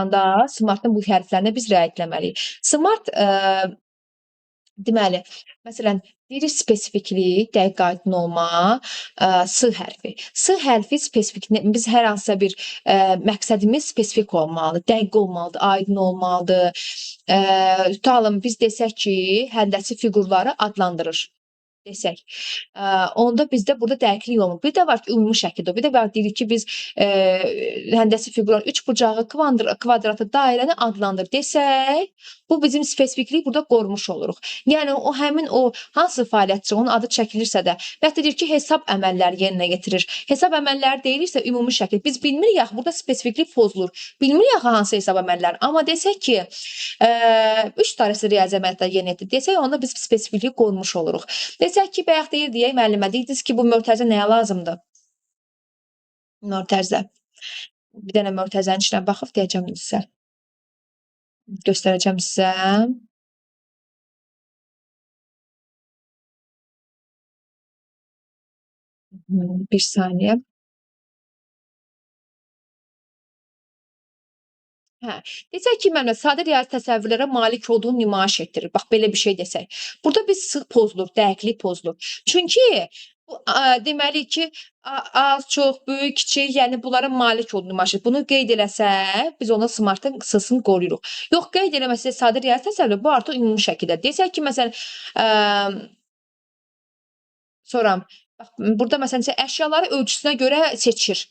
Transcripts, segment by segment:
da Smartın bu hərflərinə biz riayət etməliyik. Smart deməli, məsələn, diri spesifiklik, dəqiq aydın olma, S hərfi. S hərfi spesifik, biz hər hansısa bir məqsədimiz spesifik olmalıdır, dəqiq olmalıdır, aydın olmalıdır. Tutalım, biz desək ki, həndəsi fiqurları adlandırır desək. Onda bizdə burada dəqiqlik olmur. Bir də var ki, ümumi şəkildə. Bir də var deyirik ki, biz həndəsi fiqurların üçbucağı, kvadratı, dairəni adlandır desək, bu bizim spesifikliyi burada qorumuş oluruq. Yəni o həmin o hansı fəaliyyətçi onun adı çəkilirsə də, və ya deyir ki, hesab əməlləri yerinə yetirir. Hesab əməlləri deyilirsə ümumi şəkil. Biz bilmirik axı burada spesifiklik pozulur. Bilmirik axı hansı hesab əməlləri. Amma desək ki, 3 tanəsi riyazi əməliyyatlar yerinə yetirir desək, onda biz spesifikliyi qorumuş oluruq. Desək ki, bayaq deyirdik, müəllimə, deyirdiniz ki, bu mötərizə nəyə lazımdır? Mötərizə. Bir dənə mötərizənin içinə baxıb deyəcəm sizə. Göstərəcəm sizə. Bir saniyə. Hə, desək ki, müəllimə, sadə riyazi təsəvvürlərə malik olduğunu nümayiş etdirir. Bax, belə bir şey desək. Burada biz sığ pozulur, dəqiqlik pozulur. Çünki bu deməli ki, az, çox, böyük, kiçik, yəni bunlara malik olduğunu nümayiş edir. Bunu qeyd eləsək, biz ona Smartın qısasını qoruyuruq. Yox, qeyd eləməsə sadə riyazi təsəvvür, bu artıq ümumi şəkildə. Desək ki, məsələn, sonra bax, burada məsələn əşyaları ölçüsünə görə seçir.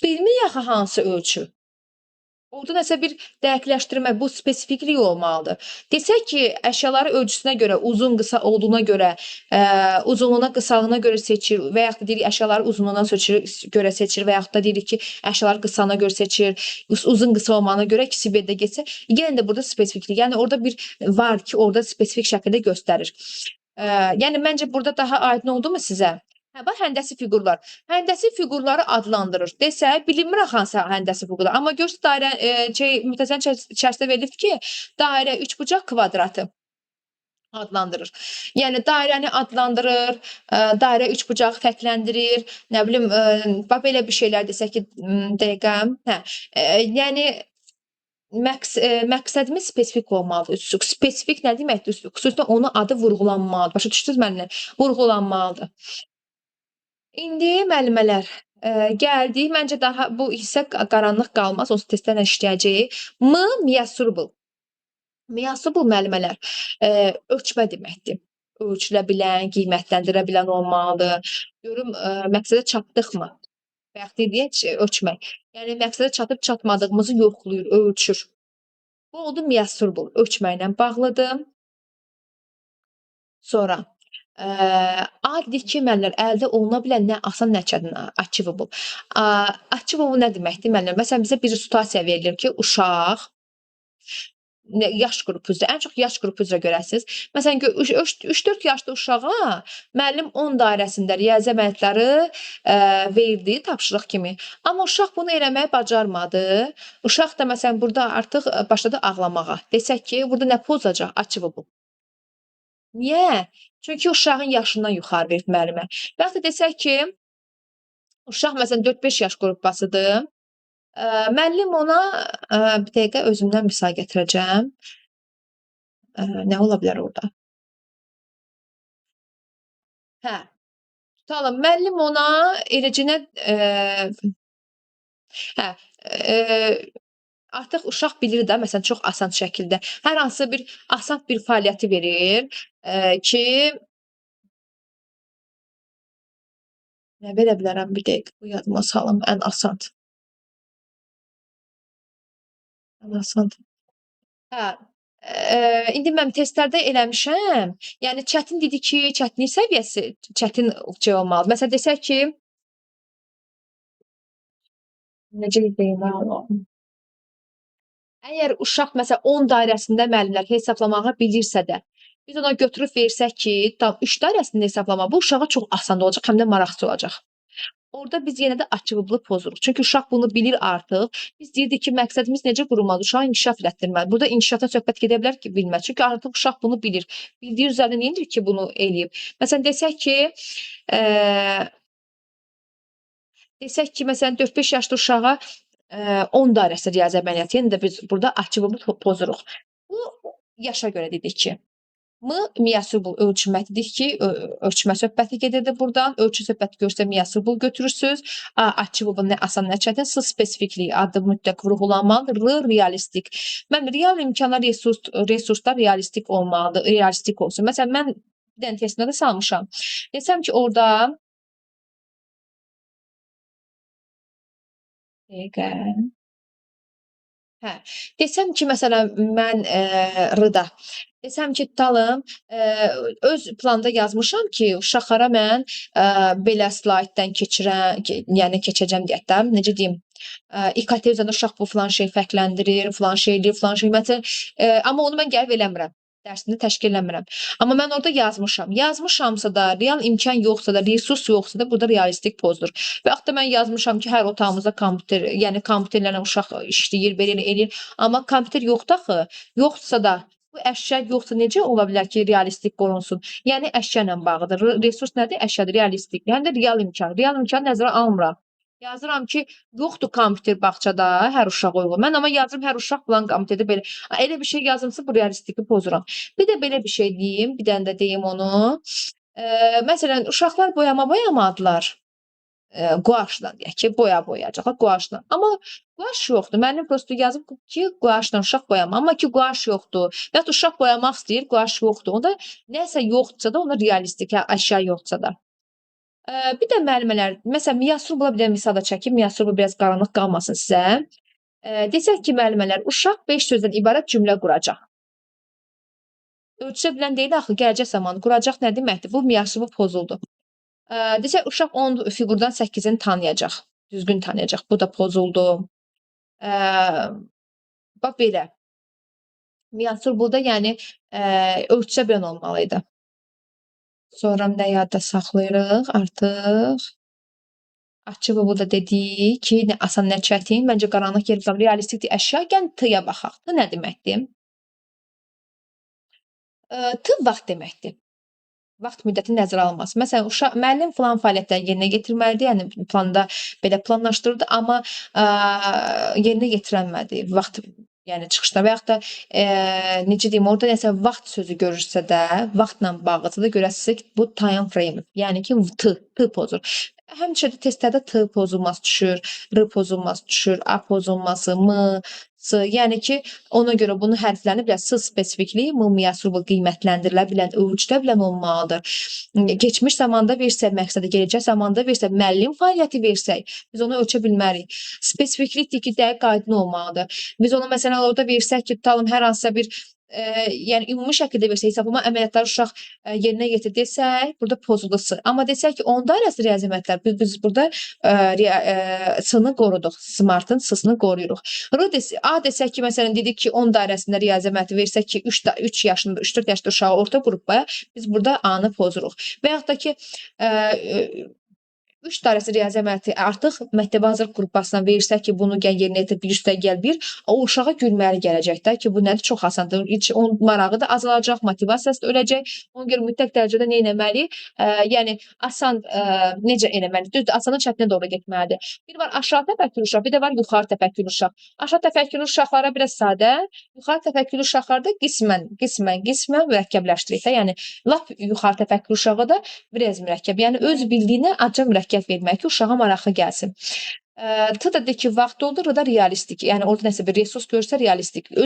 Bilmirik axı hansı ölçü. Orada nəsə bir dəqiqləşdirmə, bu spesifiklik olmalıdır. Desək ki, əşyaları ölçüsünə görə, uzun, qısa olduğuna görə, uzunluğuna, qısalığına görə seçir və yaxud da deyirik əşyaları uzunluğuna görə seçir və yaxud da deyirik ki, əşyaları qısalığına görə seçir, uzun, qısa olmağına görə ikisi birdə getsə, yenə də burada spesifiklik. Yəni orada bir var ki, orada spesifik şəkildə göstərir. Yəni məncə burada daha aydın oldu mu sizə? Hə, bax, həndəsi fiqurlar. Həndəsi fiqurları adlandırır desək, bilinmir axı hansı həndəsi fiqurlar. Amma görürsüz dairə mütərizənin içərisində verilib ki, dairə, üçbucaq, kvadratı adlandırır. Yəni dairəni adlandırır, dairə, üçbucağı fərqləndirir, nə bilim, bax belə bir şeylər desək ki, dəqiqə, hə, yəni məqsədimiz spesifik olmalıdır. Spesifik nə deməkdir? Xüsusilə onun adı vurğulanmalıdır. Başa düşdünüz müəllimə? Vurğulanmalıdır. İndi müəllimələr, gəldik. Məncə daha bu hissə qaranlıq qalmaz. Onsuz testlərlə işləyəcəyik. Miyasurable. Miyasurable müəllimələr, ölçmə deməkdir. Ölçülə bilən, qiymətləndirə bilən olmalıdır. Görüm, məqsədə çatdıqmı? Və yaxud deyək ölçmək. Yəni məqsədə çatıb çatmadığımızı yoxlayır, ölçür. Bu oldu miyasurable, ölçməklə bağlıdır. Sonra adil ki, müəllimlər, əldə oluna bilən nə asan, nə çətin achievable. Achievable nə deməkdir müəllimlər? Məsələn, bizə bir situasiya verilir ki, uşaq yaş qrupu üzrə, ən çox yaş qrupu üzrə görəsiniz. Məsələn, 3-4 yaşlı uşağa müəllim 10 dairəsində riyazi əməliyyatları verdi tapşırıq kimi. Amma uşaq bunu eləməyi bacarmadı. Uşaq da məsələn burada artıq başladı ağlamağa. Desək ki, burada nə pozacaq? Achievable. Niyə? Çünki uşağın yaşından yuxarı verib müəllimə. Və yaxud da desək ki, uşaq məsələn 4-5 yaş qrupasıdır. Müəllim ona bir dəqiqə özümdən misal gətirəcəm. Nə ola bilər orada? Hə, tutalım, müəllim ona eləcənə hə, artıq uşaq bilir də, məsələn, çox asan şəkildə hər hansı bir asan bir fəaliyyəti verir ki, nə verə bilərəm bir dəqiqə, bu yadıma salım, ən asan. Ən asan. Hə, indi mən testlərdə eləmişəm. Yəni çətin dedi ki, çətinlik səviyyəsi çətin şey olmalı. Məsələn desək ki, necə deyim onu? Əgər uşaq məsələn 10 dairəsində müəllimlər hesablamağı bilirsə də, biz ona götürüb versək ki, tam 3 dairəsində hesablama, bu uşağa çox asan olacaq, həm də maraqlı olacaq. Orada biz yenə də achievable pozuruq. Çünki uşaq bunu bilir artıq. Biz deyirdik ki, məqsədimiz necə qurulmalıdır? Uşağı inkişaf elətdirməli. Burada inkişafdan söhbət gedə bilər ki, bilməz. Çünki artıq uşaq bunu bilir. Bildiyi üzərində neyindir ki, bunu eləyib? Məsələn, desək ki, məsələn 4-5 yaşlı uşağa 10 dairəsi riyazi əməliyyatı. Yəni də biz burada archivabl pozuruq. Bu yaşa görə dedik ki, Miyasurbu ölçməlidir ki, ölçmə söhbəti gedirdi burdan. Ölçü söhbəti görsə Miyasurbu götürürsüz. Archivable nə asan, nə çətin. S spesifiklik adı mütləq vurğulanmalıdır. R realistik. Mən real imkanlar, resurslar realistik olmalıdır. Realistik olsun. Məsələn, mən bir dənə testində də salmışam. Desəm ki, orada dəqiqə. Hə. Desəm ki, məsələn, mən R-da desəm ki, tutalım, öz planda yazmışam ki, uşaqlara mən belə slayddan yəni keçəcəm deyək də, necə deyim, İKT üzərində uşaq bu filan şey fərqləndirir, filan şey eləyir, filan şey məsələn, amma onu mən gəlib eləmirəm. Dərsində təşkil eləmirəm. Amma mən orada yazmışam. Yazmışamsa da, real imkan yoxsa da, resurs yoxsa da burada realistik pozdur. Və yaxud da mən yazmışam ki, hər otağımızda kompüter, yəni kompüterlərlə uşaq işləyir, belə eləyir. Amma kompüter yoxdur axı. Yoxsa da bu əşya yoxsa necə ola bilər ki, realistik qorunsun? Yəni əşya ilə bağlıdır. Resurs nədir? Əşyadır, realistik. Yəni də real imkan. Real imkanı nəzərə almıram. Yazıram ki, yoxdur kompüter bağçada hər uşaq uyğun. Mən amma yazıram hər uşaq filan kompüterdə belə. Elə bir şey yazımsa bu realistiki pozuram. Bir də belə bir şey deyim, bir dənə də deyim onu. Məsələn, uşaqlar boyama boyamadılar. Quaşla deyək ki, boya boyayacaqlar quaşla. Amma quaş yoxdur. Müəllim prosto yazıb ki, quaşla uşaq boyama. Amma ki, quaş yoxdur. Ya da uşaq boyamaq istəyir, quaş yoxdur. Onda nəsə yoxdursa da, onda realistik əşya yoxdursa da. Bir də müəllimələr, məsələn, Miyasrubla bir dənə misal da çəkim. Miyasrubla biraz qaranlıq qalmasın sizə. Desək ki, müəllimələr, uşaq 5 sözdən ibarət cümlə quracaq. Ölçülə bilən deyil axı, gələcək zamanı quracaq nə deməkdir? Bu Miyasrubu pozuldu. Desək, uşaq 10 fiqurdan 8-ini tanıyacaq, düzgün tanıyacaq. Bu da pozuldu. Bax belə. Miyasur burada yəni ölçülə bilən olmalı idi. Sonra nə yadda saxlayırıq artıq? Açığı bu da dedik ki, nə asan, nə çətin. Məncə qaranlıq yer qalır. Realistikdir əşya. Gəlin T-ya baxaq. T nə deməkdir? T vaxt deməkdir. Vaxt müddəti nəzərə alınmaz. Məsələn, müəllim filan fəaliyyətləri yerinə yetirməlidir, yəni planda belə planlaşdırırdı, amma yerinə yetirənmədi. Vaxt yəni çıxışda və yaxud da necə deyim, orada nəsə vaxt sözü görürsə də, vaxtla bağlısa da görəsiniz ki, bu time frame, yəni ki, T pozur. Həmçinin testlərdə T pozulması düşür, R pozulması düşür, A pozulması, M, S, yəni ki, ona görə bunu hərflərini bilək, S spesifikliyi Miyasrubl qiymətləndirilə bilən, ölçülə bilən olmalıdır. Keçmiş zamanda versək məqsədi, gələcək zamanda versək, müəllim fəaliyyəti versək, biz onu ölçə bilmərik. Spesifiklikdir ki, dəqiq aydın olmalıdır. Biz onu məsələn orada versək ki, tutalım hər hansısa bir yəni ümumi şəkildə versək, hesablama əməliyyatları uşaq yerinə yetir desək, burada pozulur. Amma desək ki, 10 dairəsi riyazi əməliyyatlar, biz burada S-ni qoruduq, Smartın S-ni qoruyuruq. A desək ki, məsələn, dedik ki, 10 dairəsində riyazi əməliyyatı versək ki, 3 yaşında, 3-4 yaşlı uşağı orta qrupaya, biz burada A-nı pozuruq. Və yaxud da ki, 3 dairəsi riyazi əməliyyatı artıq məktəbə hazırlıq qrupasına versək ki, bunu gəl yerinə yetir, 1 üstə gəl 1, o uşağa gülməli gələcək də ki, bu nədir? Çox asandır. Onun marağı da azalacaq, motivasiyası da öləcək. Ona görə mütləq dərəcədə nə etməliyik? Yəni asan necə eləməli? Düzdür, asandan çətinə doğru getməlidir. Bir var aşağı təfəkkürlü uşaq, bir də var yuxarı təfəkkürlü uşaq. Aşağı təfəkkürlü uşaqlara biraz sadə, yuxarı təfəkkürlü uşaqlarda qismən mürəkkəbləşdirik də. Yəni lap yuxarı təfəkkürlü uşağa da biraz mürəkkəb. Yəni öz bildiyinə acı mürəkkəb vermək ki, uşağa maraqlı gəlsin. T da ki, vaxt olur, o da realistik. Yəni orada nəsə bir resurs görsə realistik.